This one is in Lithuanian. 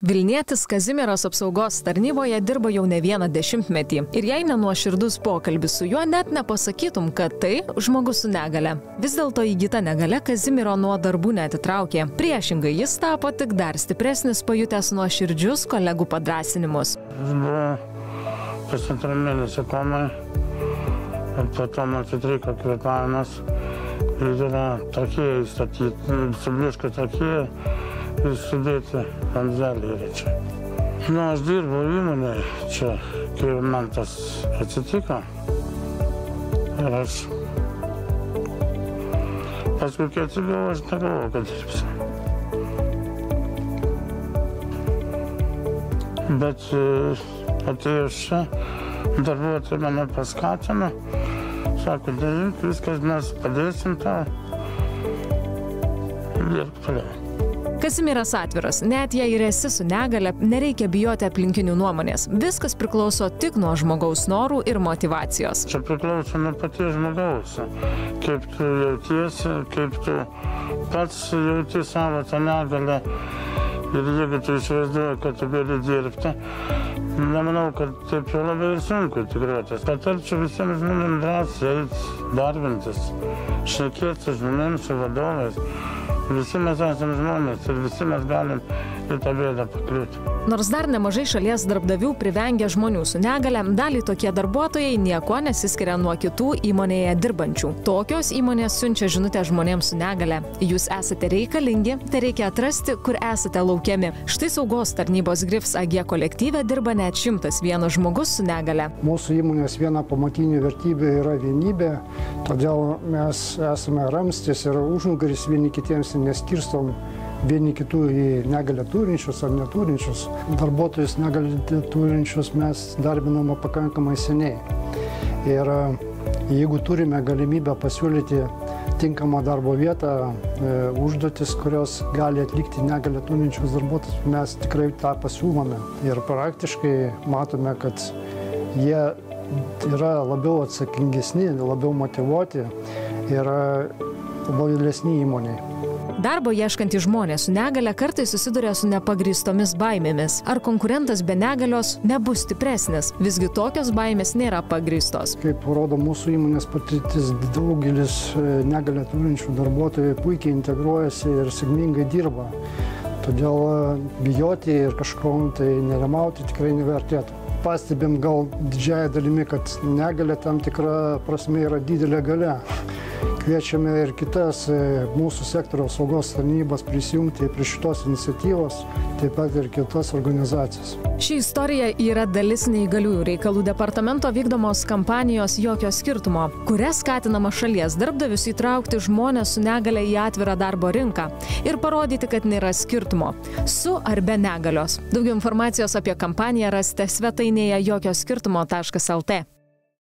Vilnietis Kazimieras apsaugos tarnyboje dirba jau ne vieną dešimtmetį. Ir jei nenuoširdus pokalbis su juo, net nepasakytum, kad tai žmogus su negale. Vis dėlto įgyta negale Kazimiero nuo darbų neatitraukė. Priešingai, jis tapo tik dar stipresnis, pajutęs nuoširdžius kolegų padrąsinimus. Aš buvau pusantrų mėnesį komai, po to man sutriko kvėpavimas. Ir yra tokie įstatyti, subliškai tokie. Ir sudėti vamzdeliai yra čia. Aš dirbau įmonėje čia, kai man tas atsitiko. Ir aš paskui, kai atsigavau, aš negalvojau, kad dirbsiu. Bet atėjus čia, darbuotojai mane paskatino. Sako, darink, viskas mes padėsim tau. Dirbk toliau. Kazimieras atviras, net jei ir esi su negale, nereikia bijoti aplinkinių nuomonės. Viskas priklauso tik nuo žmogaus norų ir motyvacijos. Čia priklauso nuo paties žmogaus. Kaip tu jautiesi, kaip tu pats jauti savo tą negalę. Ir jeigu tu įsivaizduoji, kad tu gali dirbti, nemanau, kad taip jau labai ir sunku tikruotis. Patarčiau visiems žmonėms drąsiai eiti, darbintis, šnekėti su žmonėms, su vadovais. Visi mes esame žmonės ir visi mes galim į tą bėdą pakliūti. Nors dar nemažai šalies darbdavių privengia žmonių su negale, dalį tokie darbuotojai nieko nesiskiria nuo kitų įmonėje dirbančių. Tokios įmonės siunčia žinutę žmonėms su negale. Jūs esate reikalingi, tai reikia atrasti, kur esate laukiami. Štai saugos tarnybos Grifs AG kolektyve dirba net 101 žmogus su negale. Mūsų įmonės viena pamatinių vertybė yra vienybė, todėl mes esame ramstis ir užnugaris vieni kitiems neskirstom vieni kitų į negalę turinčius ar neturinčius. Darbuotojus negalę turinčius mes darbiname pakankamai seniai. Ir jeigu turime galimybę pasiūlyti tinkamą darbo vietą, užduotis, kurios gali atlikti negalę turinčius darbuotojus, mes tikrai tą pasiūlome. Ir praktiškai matome, kad jie yra labiau atsakingesni, labiau motyvuoti ir lojalesni įmoniai. Darbo ieškantys žmonės su negale kartais susiduria su nepagrįstomis baimėmis. Ar konkurentas be negalios nebus stipresnis? Visgi tokios baimės nėra pagrįstos. Kaip rodo mūsų įmonės patirtis, daugelis negalę turinčių darbuotojų puikiai integruojasi ir sėkmingai dirba. Todėl bijoti ir kažko tai nerimauti tikrai nevertėtų. Pastebim gal didžiąją dalimi, kad negalė tam tikra prasme yra didelė galia. Kviečiame ir kitas mūsų sektoriaus saugos tarnybas prisijungti prie šitos iniciatyvos, taip pat ir kitas organizacijas. Ši istorija yra dalis neįgaliųjų reikalų departamento vykdomos kampanijos Jokio skirtumo, kuria skatinama šalies darbdavius įtraukti žmonės su negale į atvirą darbo rinką ir parodyti, kad nėra skirtumo su ar be negalios. Daugiau informacijos apie kampaniją rasite svetainėje jokioskirtumo.lt.